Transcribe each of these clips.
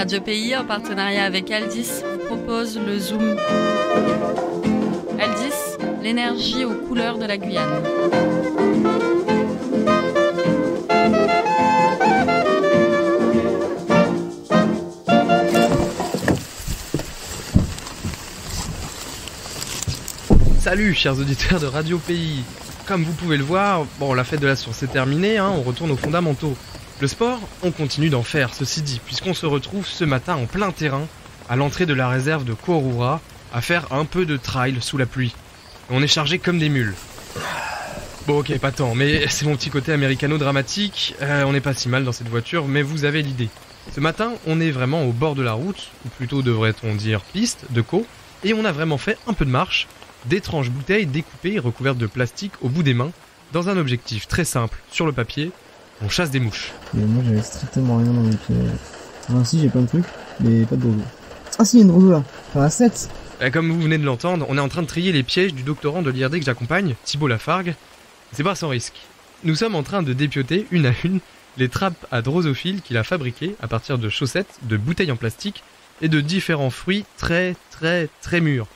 Radio Pays, en partenariat avec Aldis, vous propose le Zoom. Aldis, l'énergie aux couleurs de la Guyane. Salut chers auditeurs de Radio Pays. Comme vous pouvez le voir, la fête de la source est terminée, on retourne aux fondamentaux. Le sport, on continue d'en faire, ceci dit, puisqu'on se retrouve ce matin en plein terrain, à l'entrée de la réserve de Koroura, à faire un peu de trail sous la pluie. On est chargé comme des mules. Bon ok, pas tant, mais c'est mon petit côté américano-dramatique, on n'est pas si mal dans cette voiture, mais vous avez l'idée. Ce matin, on est vraiment au bord de la route, ou plutôt devrait-on dire piste, de Caux, et on a vraiment fait un peu de marche, d'étranges bouteilles découpées et recouvertes de plastique au bout des mains, dans un objectif très simple, sur le papier, on chasse des mouches. Et moi j'avais strictement rien dans mes pieds. Enfin si, j'ai plein de trucs, mais pas de droso. Ah si, il y a une droso là, enfin à 7. Comme vous venez de l'entendre, on est en train de trier les pièges du doctorant de l'IRD que j'accompagne, Thibaut Lafargue. C'est pas sans risque. Nous sommes en train de dépioter, une à une, les trappes à drosophiles qu'il a fabriquées à partir de chaussettes, de bouteilles en plastique et de différents fruits très mûrs.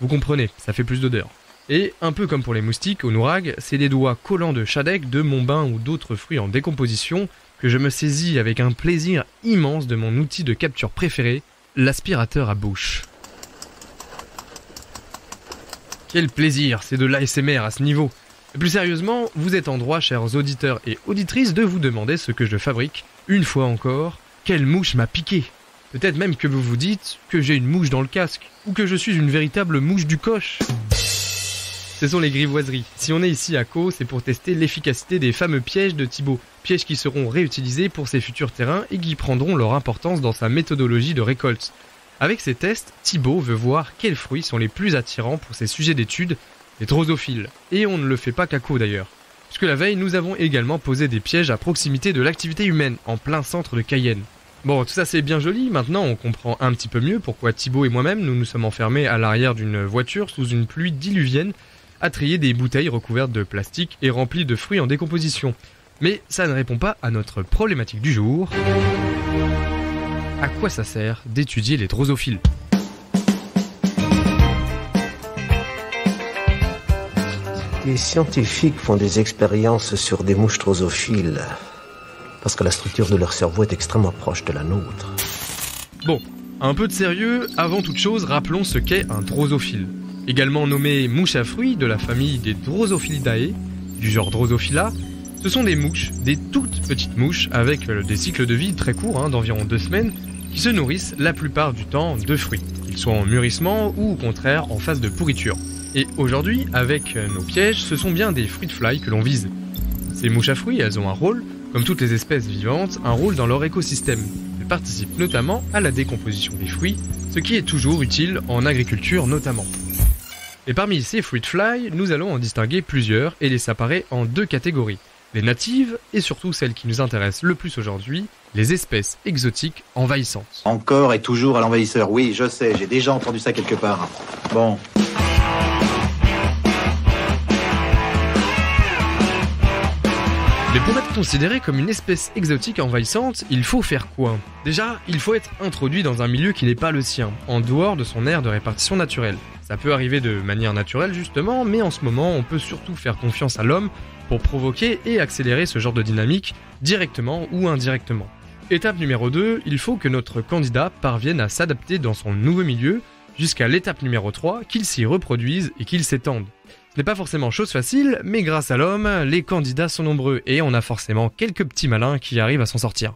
Vous comprenez, ça fait plus d'odeur. Et, un peu comme pour les moustiques, au nourag, c'est les doigts collants de Chadec, de Montbain ou d'autres fruits en décomposition que je me saisis avec un plaisir immense de mon outil de capture préféré, l'aspirateur à bouche. Quel plaisir, c'est de l'ASMR à ce niveau. Et plus sérieusement, vous êtes en droit, chers auditeurs et auditrices, de vous demander ce que je fabrique, une fois encore, quelle mouche m'a piqué. Peut-être même que vous vous dites que j'ai une mouche dans le casque, ou que je suis une véritable mouche du coche. Ce sont les grivoiseries. Si on est ici à Caux, c'est pour tester l'efficacité des fameux pièges de Thibaut. Pièges qui seront réutilisés pour ses futurs terrains et qui prendront leur importance dans sa méthodologie de récolte. Avec ces tests, Thibaut veut voir quels fruits sont les plus attirants pour ses sujets d'étude, les drosophiles. Et on ne le fait pas qu'à Caux d'ailleurs. Puisque la veille, nous avons également posé des pièges à proximité de l'activité humaine, en plein centre de Cayenne. Bon, tout ça c'est bien joli, maintenant on comprend un petit peu mieux pourquoi Thibaut et moi-même nous nous sommes enfermés à l'arrière d'une voiture sous une pluie diluvienne à trier des bouteilles recouvertes de plastique et remplies de fruits en décomposition. Mais ça ne répond pas à notre problématique du jour. À quoi ça sert d'étudier les drosophiles ? Les scientifiques font des expériences sur des mouches drosophiles parce que la structure de leur cerveau est extrêmement proche de la nôtre. Bon, un peu de sérieux, avant toute chose, rappelons ce qu'est un drosophile. Également nommé mouche à fruits de la famille des Drosophilidae, du genre Drosophila, ce sont des mouches, des toutes petites mouches avec des cycles de vie très courts, d'environ 2 semaines, qui se nourrissent la plupart du temps de fruits, qu'ils soient en mûrissement ou au contraire en phase de pourriture. Et aujourd'hui, avec nos pièges, ce sont bien des fruit fly que l'on vise. Ces mouches à fruits, elles ont un rôle, comme toutes les espèces vivantes, un rôle dans leur écosystème. Elles participent notamment à la décomposition des fruits, ce qui est toujours utile en agriculture notamment. Et parmi ces fruit fly, nous allons en distinguer plusieurs et les séparer en 2 catégories. Les natives et surtout celles qui nous intéressent le plus aujourd'hui, les espèces exotiques envahissantes. Encore et toujours à l'envahisseur, oui, je sais, j'ai déjà entendu ça quelque part. Bon. Mais pour être considéré comme une espèce exotique envahissante, il faut faire quoi ? Déjà, il faut être introduit dans un milieu qui n'est pas le sien, en dehors de son aire de répartition naturelle. Ça peut arriver de manière naturelle justement, mais en ce moment, on peut surtout faire confiance à l'homme pour provoquer et accélérer ce genre de dynamique, directement ou indirectement. Étape numéro 2, il faut que notre candidat parvienne à s'adapter dans son nouveau milieu, jusqu'à l'étape numéro 3, qu'il s'y reproduise et qu'il s'étende. Ce n'est pas forcément chose facile, mais grâce à l'homme, les candidats sont nombreux et on a forcément quelques petits malins qui arrivent à s'en sortir.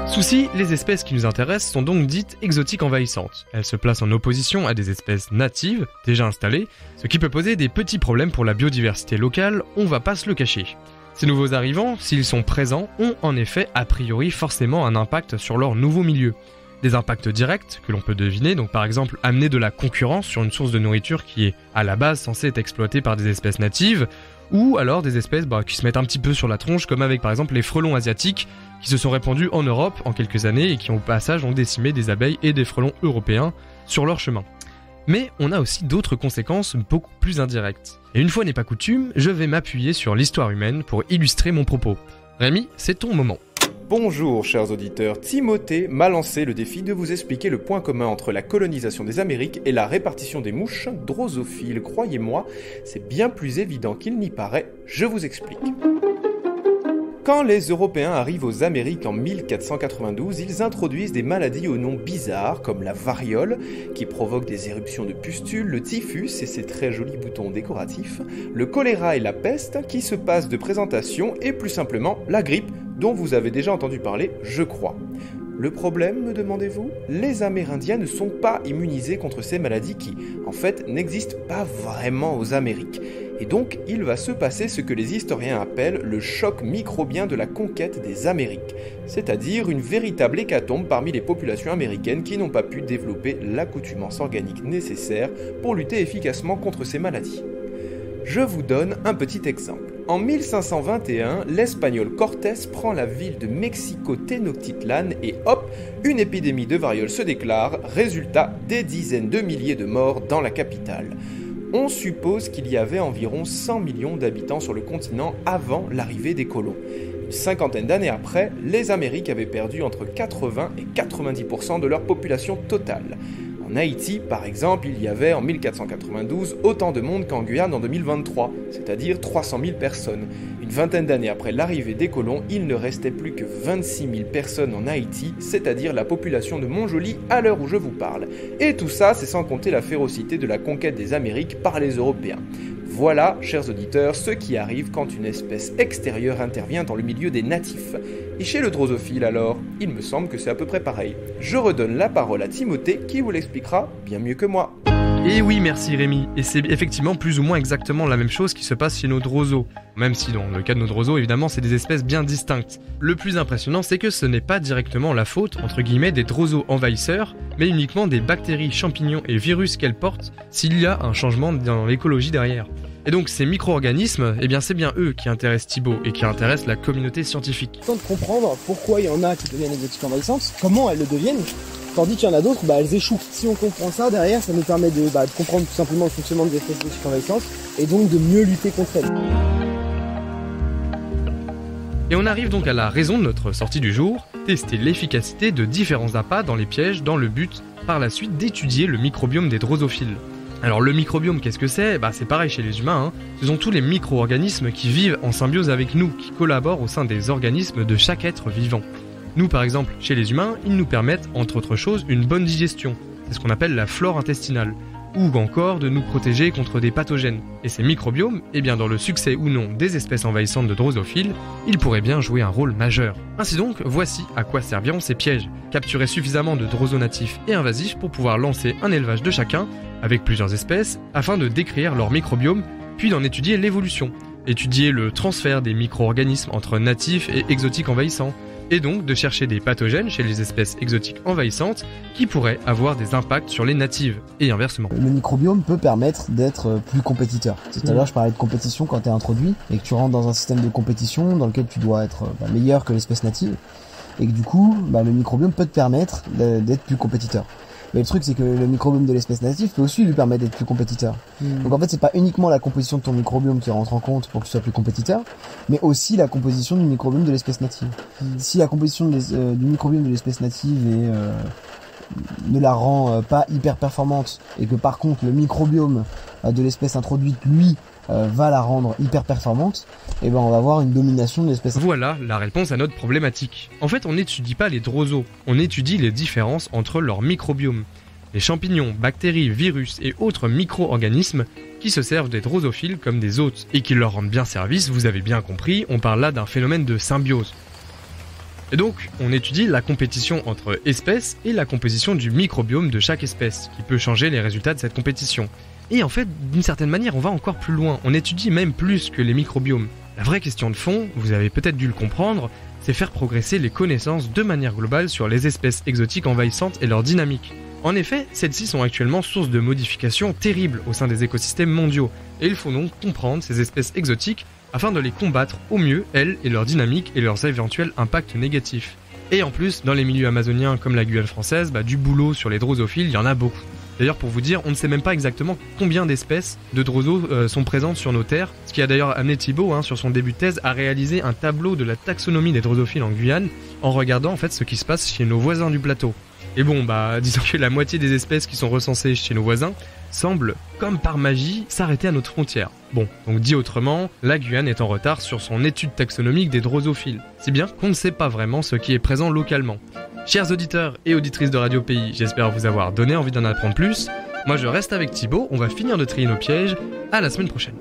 Souci, les espèces qui nous intéressent sont donc dites exotiques envahissantes. Elles se placent en opposition à des espèces natives, déjà installées, ce qui peut poser des petits problèmes pour la biodiversité locale, on va pas se le cacher. Ces nouveaux arrivants, s'ils sont présents, ont en effet a priori forcément un impact sur leur nouveau milieu. Des impacts directs que l'on peut deviner, donc par exemple amener de la concurrence sur une source de nourriture qui est à la base censée être exploitée par des espèces natives, ou alors des espèces qui se mettent un petit peu sur la tronche, comme avec par exemple les frelons asiatiques qui se sont répandus en Europe en quelques années et qui au passage ont décimé des abeilles et des frelons européens sur leur chemin. Mais on a aussi d'autres conséquences beaucoup plus indirectes. Et une fois n'est pas coutume, je vais m'appuyer sur l'histoire humaine pour illustrer mon propos. Rémi, c'est ton moment. Bonjour chers auditeurs, Timothée m'a lancé le défi de vous expliquer le point commun entre la colonisation des Amériques et la répartition des mouches drosophiles. Croyez-moi, c'est bien plus évident qu'il n'y paraît, je vous explique. Quand les Européens arrivent aux Amériques en 1492, ils introduisent des maladies au nom bizarre comme la variole, qui provoque des éruptions de pustules, le typhus et ses très jolis boutons décoratifs, le choléra et la peste, qui se passent de présentation, et plus simplement la grippe, dont vous avez déjà entendu parler, je crois. Le problème, me demandez-vous? Les Amérindiens ne sont pas immunisés contre ces maladies qui, en fait, n'existent pas vraiment aux Amériques. Et donc, il va se passer ce que les historiens appellent le choc microbien de la conquête des Amériques, c'est-à-dire une véritable hécatombe parmi les populations américaines qui n'ont pas pu développer l'accoutumance organique nécessaire pour lutter efficacement contre ces maladies. Je vous donne un petit exemple. En 1521, l'Espagnol Cortés prend la ville de Mexico-Tenochtitlan et hop, une épidémie de variole se déclare, résultat des dizaines de milliers de morts dans la capitale. On suppose qu'il y avait environ 100 millions d'habitants sur le continent avant l'arrivée des colons. Une cinquantaine d'années après, les Amériques avaient perdu entre 80 et 90% de leur population totale. En Haïti, par exemple, il y avait en 1492 autant de monde qu'en Guyane en 2023, c'est-à-dire 300 000 personnes. Une vingtaine d'années après l'arrivée des colons, il ne restait plus que 26 000 personnes en Haïti, c'est-à-dire la population de Montjoly à l'heure où je vous parle. Et tout ça, c'est sans compter la férocité de la conquête des Amériques par les Européens. Voilà, chers auditeurs, ce qui arrive quand une espèce extérieure intervient dans le milieu des natifs. Et chez le drosophile alors, il me semble que c'est à peu près pareil. Je redonne la parole à Timothée qui vous l'expliquera bien mieux que moi. Et oui, merci Rémi, et c'est effectivement plus ou moins exactement la même chose qui se passe chez nos drosos, même si dans le cas de nos drosos, évidemment, c'est des espèces bien distinctes. Le plus impressionnant, c'est que ce n'est pas directement la faute, entre guillemets, des drosos envahisseurs, mais uniquement des bactéries, champignons et virus qu'elles portent s'il y a un changement dans l'écologie derrière. Et donc ces micro-organismes, eh bien c'est bien eux qui intéressent Thibaut et qui intéressent la communauté scientifique. Temps de comprendre pourquoi il y en a qui deviennent exotiques envahissantes, comment elles le deviennent, tandis qu'il y en a d'autres, elles échouent. Si on comprend ça, derrière, ça nous permet de comprendre tout simplement le fonctionnement des espèces exotiques envahissantes et donc de mieux lutter contre elles. Et on arrive donc à la raison de notre sortie du jour, tester l'efficacité de différents appâts dans les pièges dans le but, par la suite, d'étudier le microbiome des drosophiles. Alors le microbiome, qu'est-ce que c'est? C'est pareil chez les humains, Ce sont tous les micro-organismes qui vivent en symbiose avec nous, qui collaborent au sein des organismes de chaque être vivant. Nous par exemple, chez les humains, ils nous permettent, entre autres choses, une bonne digestion, c'est ce qu'on appelle la flore intestinale, ou encore de nous protéger contre des pathogènes. Et ces microbiomes, dans le succès ou non des espèces envahissantes de drosophiles, ils pourraient bien jouer un rôle majeur. Ainsi donc, voici à quoi serviront ces pièges. Capturer suffisamment de drosos natifs et invasifs pour pouvoir lancer un élevage de chacun, avec plusieurs espèces, afin de décrire leur microbiome, puis d'en étudier l'évolution. Étudier le transfert des micro-organismes entre natifs et exotiques envahissants, et donc de chercher des pathogènes chez les espèces exotiques envahissantes qui pourraient avoir des impacts sur les natives, et inversement. Le microbiome peut permettre d'être plus compétiteur. Tout à l'heure, je parlais de compétition quand tu es introduit, et que tu rentres dans un système de compétition dans lequel tu dois être meilleur que l'espèce native, et que du coup, le microbiome peut te permettre d'être plus compétiteur. Mais le truc, c'est que le microbiome de l'espèce native peut aussi lui permettre d'être plus compétiteur. Donc en fait, c'est pas uniquement la composition de ton microbiome qui rentre en compte pour que tu sois plus compétiteur, mais aussi la composition du microbiome de l'espèce native. Si la composition du microbiome de l'espèce native ne la rend pas hyper performante, et que par contre le microbiome de l'espèce introduite, lui, va la rendre hyper performante, on va avoir une domination de l'espèce. Voilà la réponse à notre problématique. En fait, on n'étudie pas les drosos, on étudie les différences entre leurs microbiomes. Les champignons, bactéries, virus et autres micro-organismes qui se servent des drosophiles comme des hôtes et qui leur rendent bien service, vous avez bien compris, on parle là d'un phénomène de symbiose. Et donc, on étudie la compétition entre espèces et la composition du microbiome de chaque espèce, qui peut changer les résultats de cette compétition. Et en fait, d'une certaine manière, on va encore plus loin, on étudie même plus que les microbiomes. La vraie question de fond, vous avez peut-être dû le comprendre, c'est faire progresser les connaissances de manière globale sur les espèces exotiques envahissantes et leur dynamique. En effet, celles-ci sont actuellement source de modifications terribles au sein des écosystèmes mondiaux, et il faut donc comprendre ces espèces exotiques afin de les combattre au mieux, elles et leur dynamique et leurs éventuels impacts négatifs. Et en plus, dans les milieux amazoniens comme la Guyane française, du boulot sur les drosophiles, il y en a beaucoup. D'ailleurs, pour vous dire, on ne sait même pas exactement combien d'espèces de drosos sont présentes sur nos terres, ce qui a d'ailleurs amené Thibaut, sur son début de thèse, à réaliser un tableau de la taxonomie des drosophiles en Guyane, en regardant en fait ce qui se passe chez nos voisins du plateau. Et bon, disons que la moitié des espèces qui sont recensées chez nos voisins semblent, comme par magie, s'arrêter à notre frontière. Bon, donc dit autrement, la Guyane est en retard sur son étude taxonomique des drosophiles, si bien qu'on ne sait pas vraiment ce qui est présent localement. Chers auditeurs et auditrices de Radio Pays, j'espère vous avoir donné envie d'en apprendre plus. Moi je reste avec Thibaut, on va finir de trier nos pièges, à la semaine prochaine.